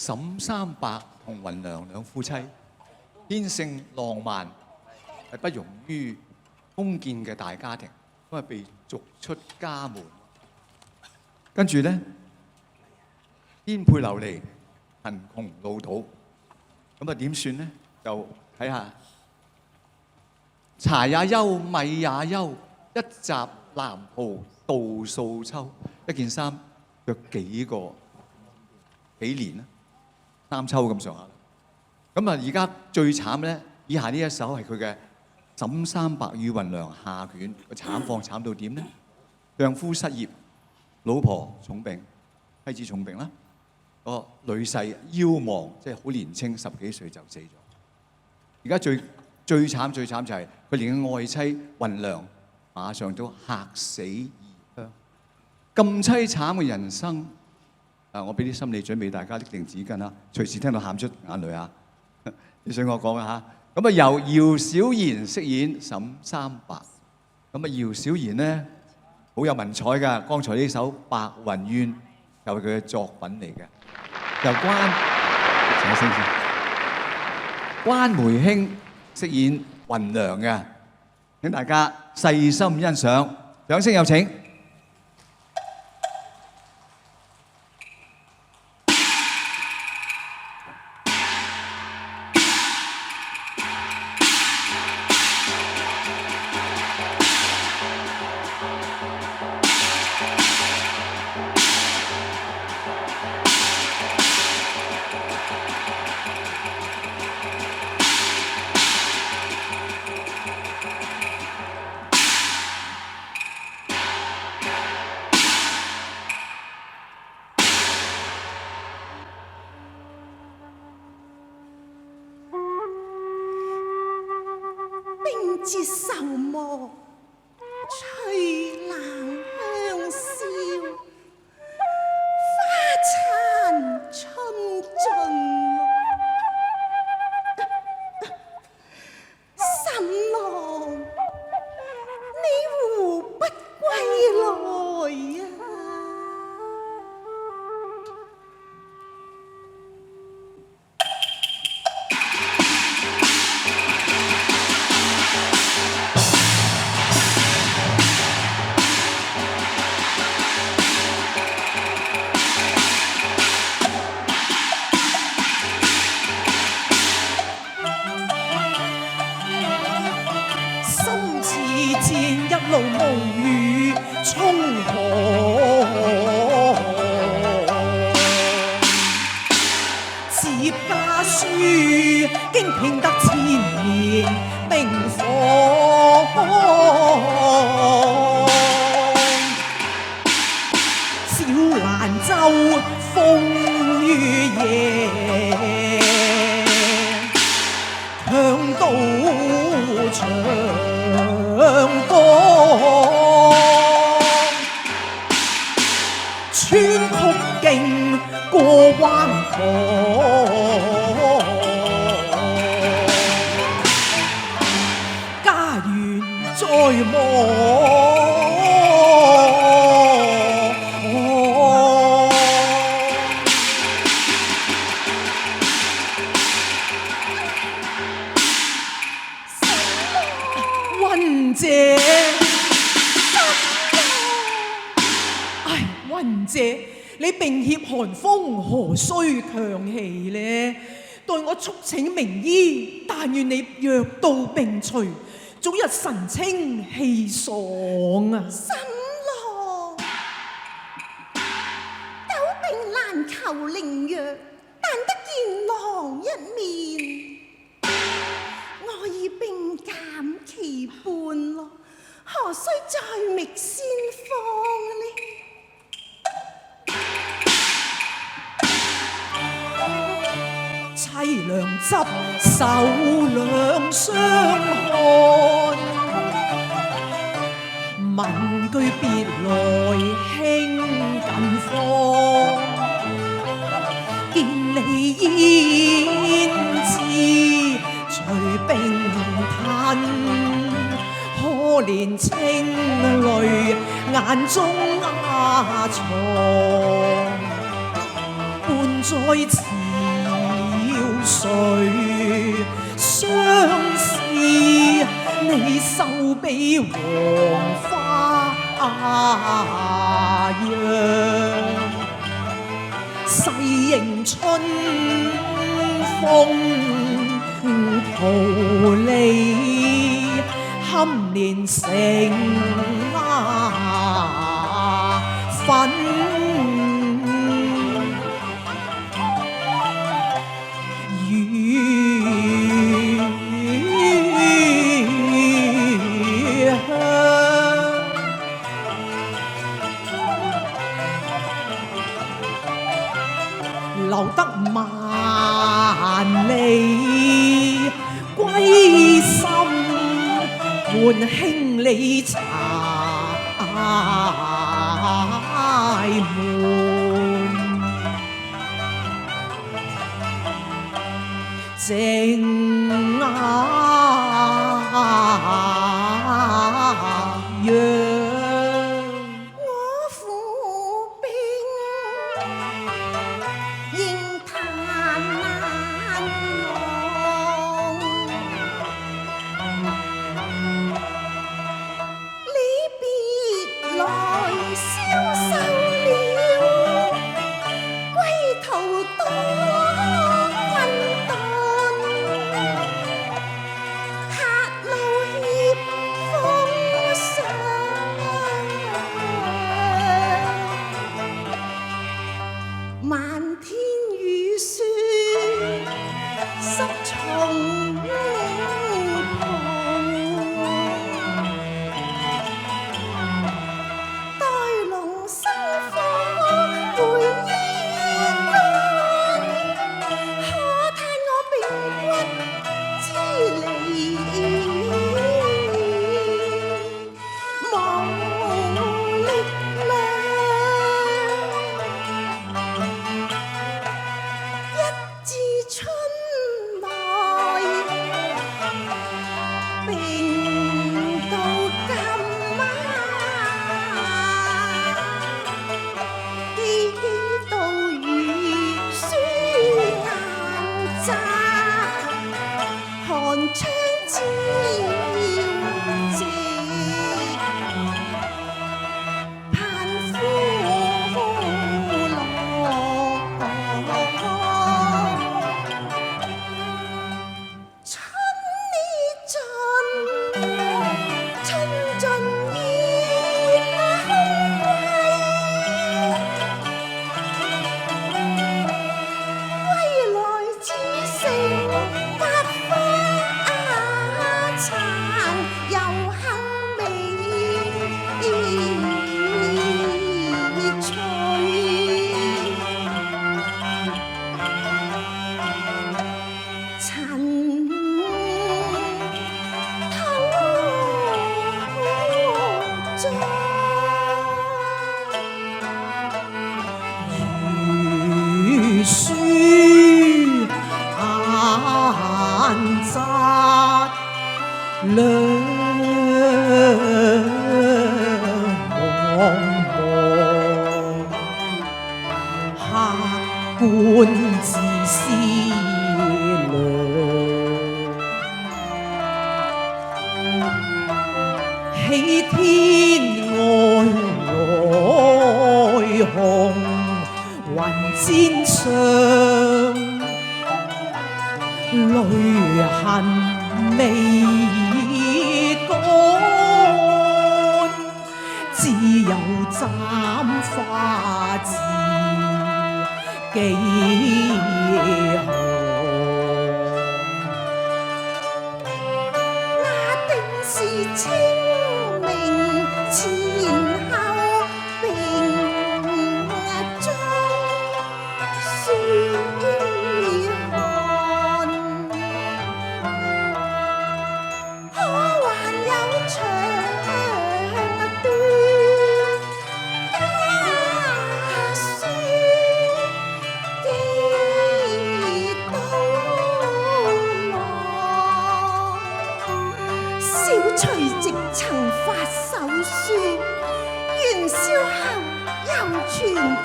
沈三伯同雲娘兩夫妻，天性浪漫，係不容於封建嘅大家庭，因為被逐出家門。跟住咧，顛沛流離，貧窮潦倒，咁啊點算咧？就睇下柴也憂，米也憂，一襲藍袍度數秋。一件衫着幾年啦，3秋咁上下。咁啊，而家最慘咧，以下呢一首係佢嘅《沈三伯與雲娘》下卷，個慘況慘到點咧？丈夫失業，老婆重病，妻子重病啦。個女婿夭亡，即係好年青，10幾歲就死咗。而家最慘就係佢連個愛妻雲娘馬上都客死異鄉。咁凄慘嘅人生，我俾啲心理準備，大家拎定紙巾啦，隨時聽到喊出眼淚啊！你想我講啊嚇？咁啊，由姚小賢飾演沈三伯。咁啊，姚小賢咧好有文采㗎，剛才呢首《白雲怨》就係佢嘅作品嚟嘅。由關梅馨飾演雲娘嘅，請大家細心欣賞，掌聲有請。接愁莫吹冷香消，花殘春盡。沈郎，你胡不歸來呀？一路無雨沖河，接家書經拼得千年冰火，小蘭州風雨夜，強渡長江，穿曲徑過灣河，家園在望。雲姐，唉，雲姐，你並脅寒風，何須強氣呢？待我速請名醫，但願你藥到病除，早日神清氣爽啊！沈郎，久病難求靈藥，但得見郎一面。我已病減其半咯，何須再覓先方呢？凄涼執手兩相看，問句別來輕近況，見你焉知隨冰吞，可憐清淚眼中壓藏，伴在前誰相思？你手比黃花樣，細迎春風桃李，堪年成粉。留得萬里歸心，換兄你柴門。靜陽。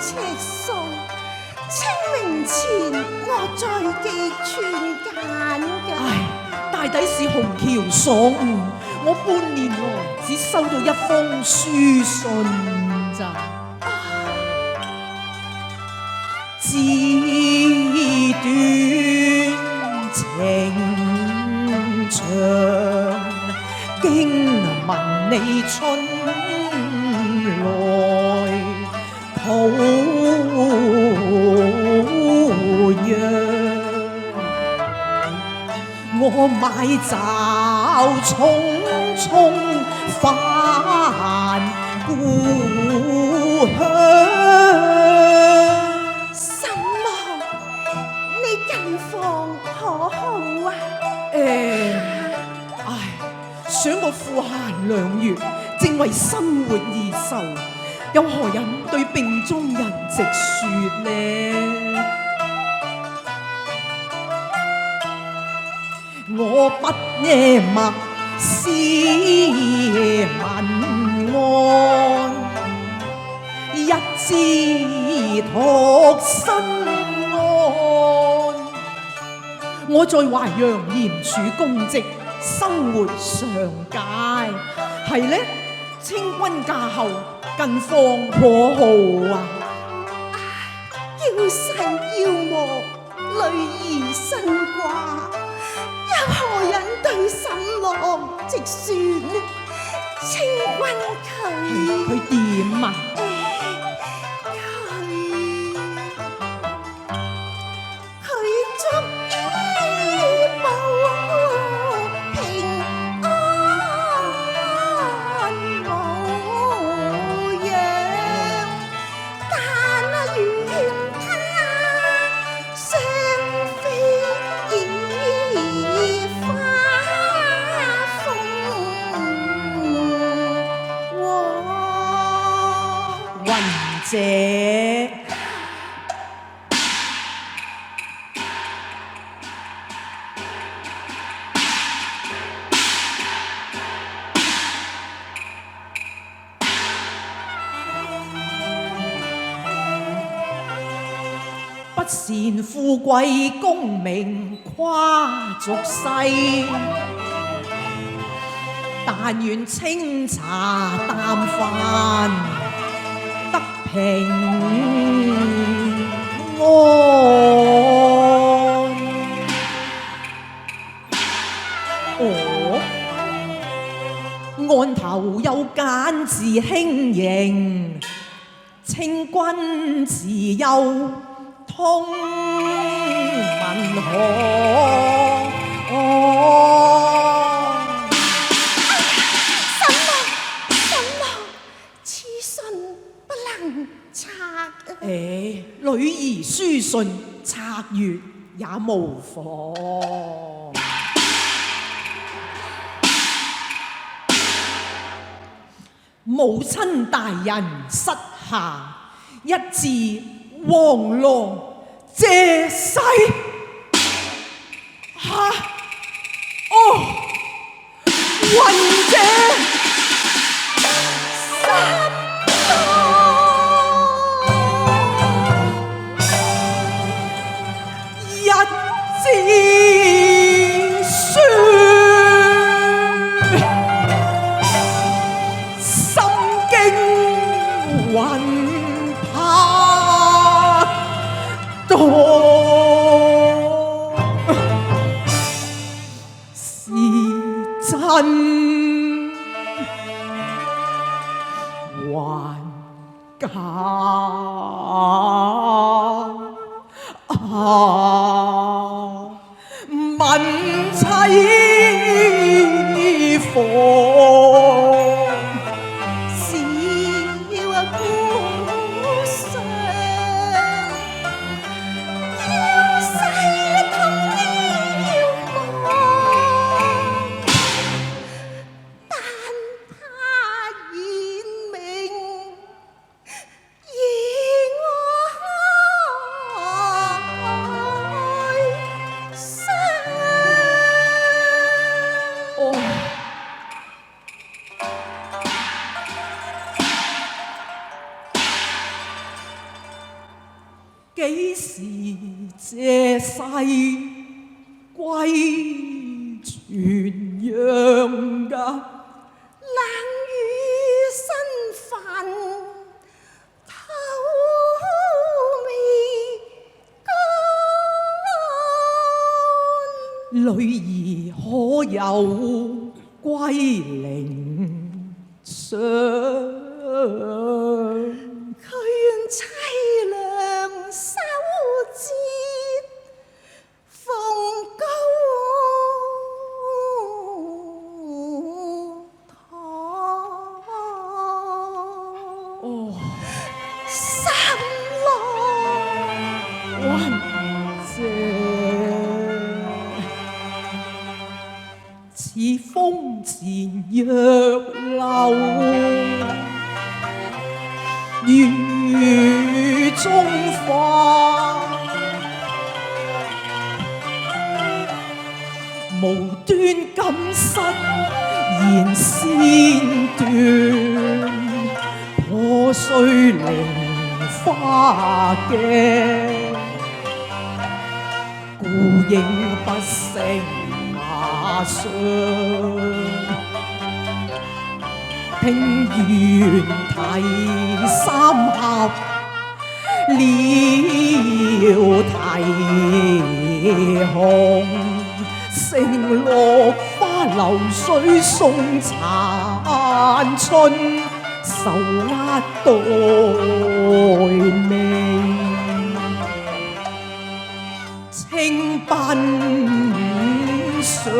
赤數，清明前我再記全間㗎。唉，大抵是紅橋所誤，我半年來只收到一封書信咋。字短情長，經聞你春來抱恙。我買驟匆匆返故鄉。什麼？你近況可好啊？想我富閒2月，正為生活而愁，有何人對病中人直說呢？我不默思問安，一知托身安。我在淮陽嚴處公職，生活常佳，係呢？清君駕後，近況可好啊？要世要磨，女兒身掛，有何人對沈郎直說呢？清君佢點啊？佢足以保平安無恙，但願他雙飛已花鳳凰。雲姐，不羨富貴功名跨俗世，但願清茶淡飯得平安。案頭有簡字輕盈，清君自幼通文學。此信不能拆啊！女兒書信拆閱也無妨。母親大人膝下，一字黃狼借勢。雲姐。幾時借勢歸全陽噶。冷雨身份透未乾，女兒可有歸靈上？佢願凄涼守節奉高堂。哦，三郎雲姐，似風前若流，雨中花，無端感失言先斷，破碎菱花鏡，孤影不勝馬上。聽完題三合了題紅，承落花流水送殘春，愁壓待命。清賓上，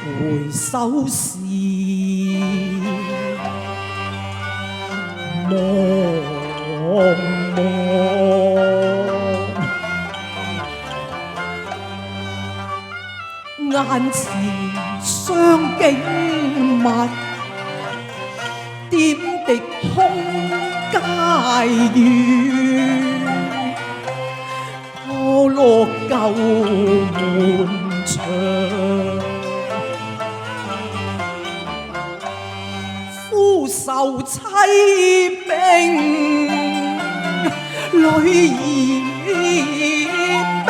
回首時茫茫，眼前相景物，點滴空街雨，破落舊門牆。夫愁凄冰，女兒悲，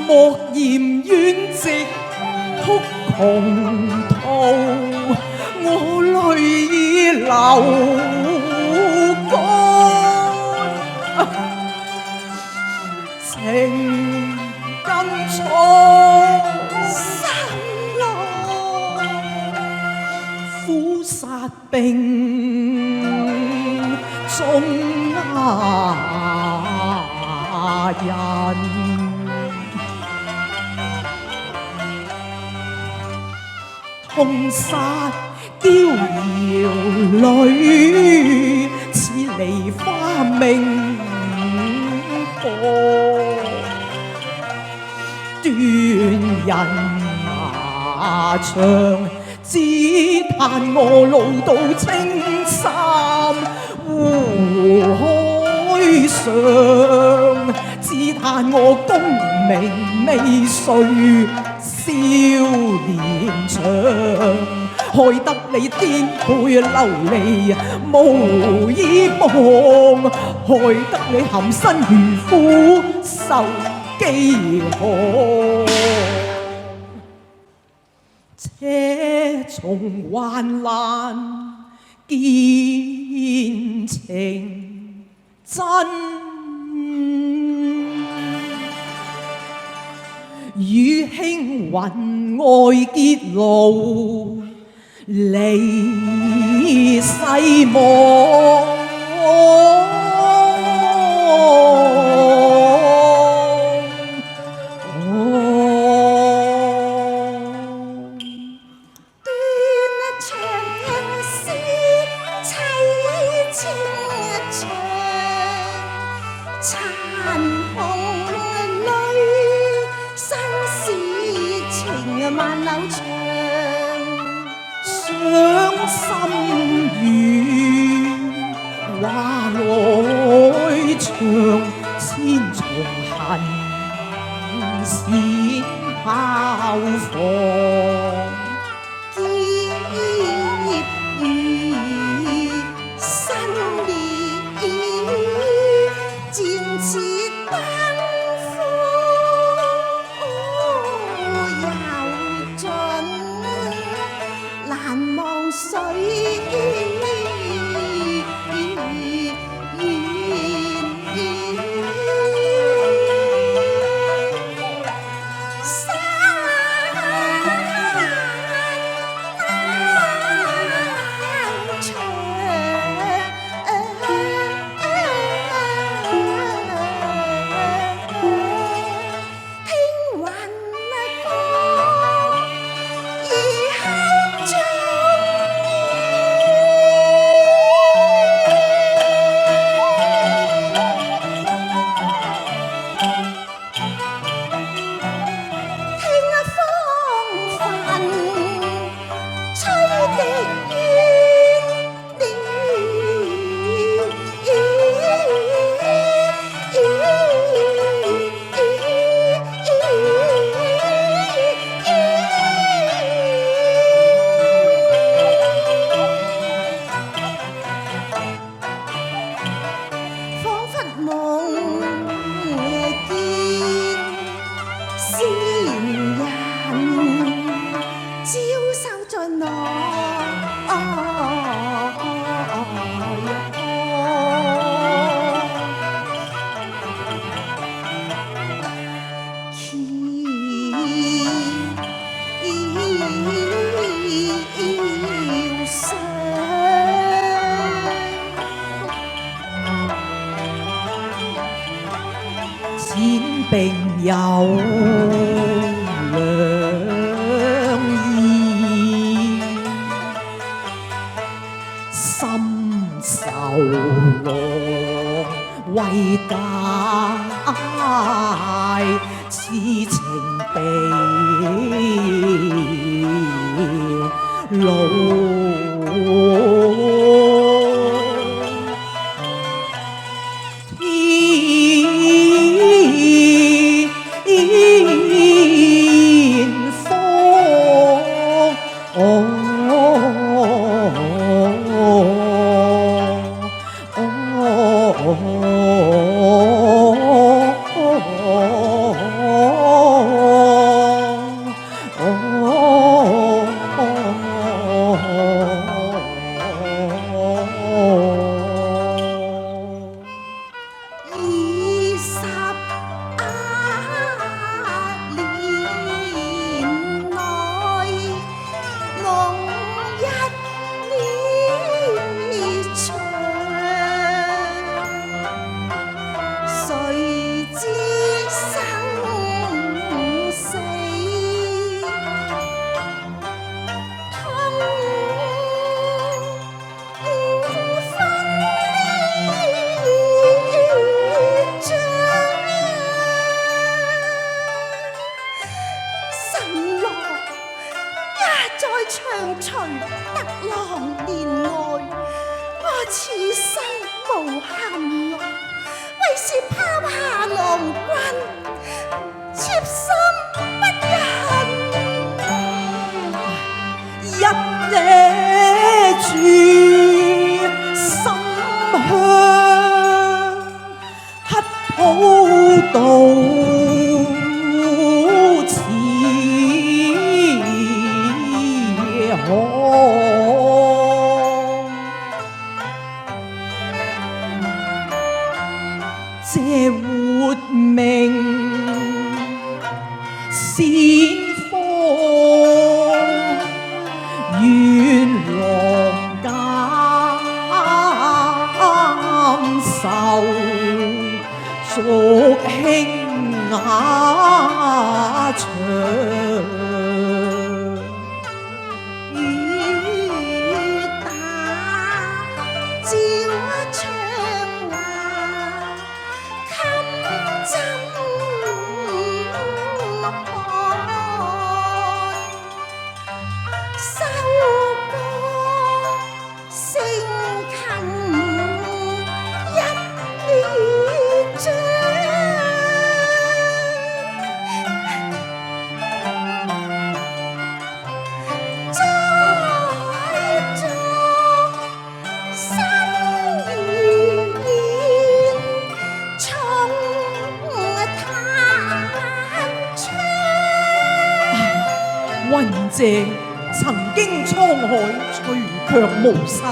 莫嫌怨直哭窮途，我淚已流乾，情更錯。苦殺並中人，痛殺嬌瑤女，似梨花明火，斷人牙長。只嘆我老到青衫烏海上，只嘆我功名未遂少年長，害得你顛沛流離無依傍，害得你含辛茹苦受饑渴。且從患難見情真，與卿雲外結路，離世望。話來長，千重恨閃炮房，劫雨心錢並有兩意，心受浪為大，痴情被老。這活命先鋒，願郎監受，俗興雅長。雲謝曾經滄海隨卻無山，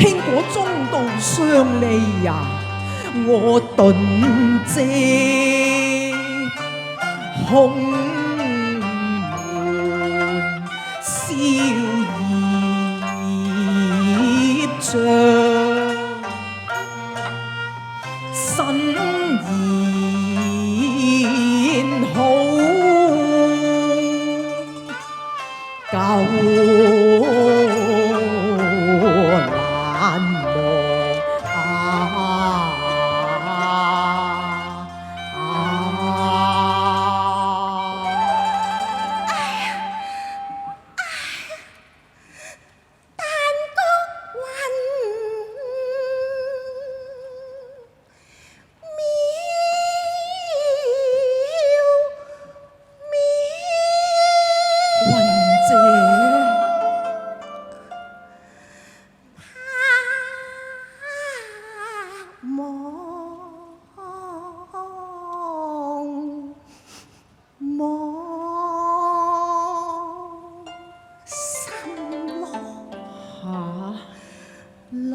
興果中道相離呀，我頓借空門宵葉帳，新言好，舊難來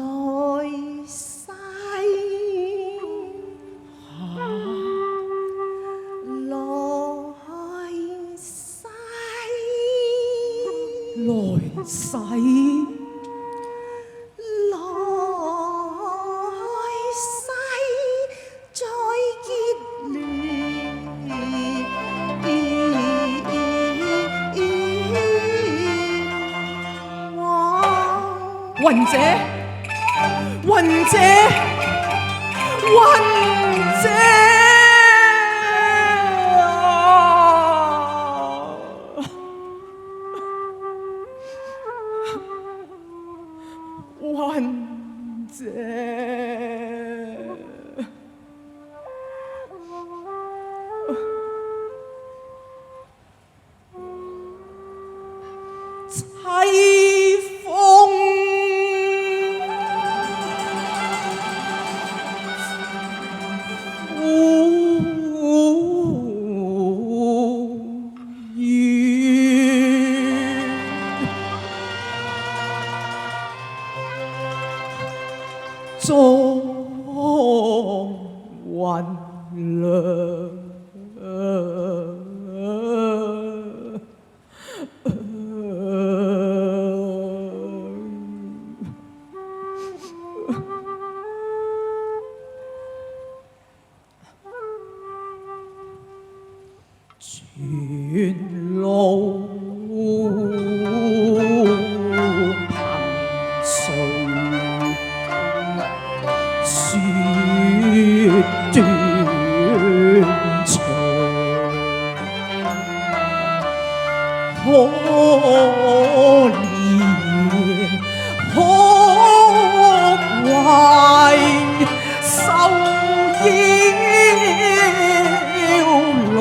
世再結連。雲姐，雲姐，雲姐雲姐。凄風雨縱雲涼。全路憑誰說斷腸？可憐可懷，愁夭落。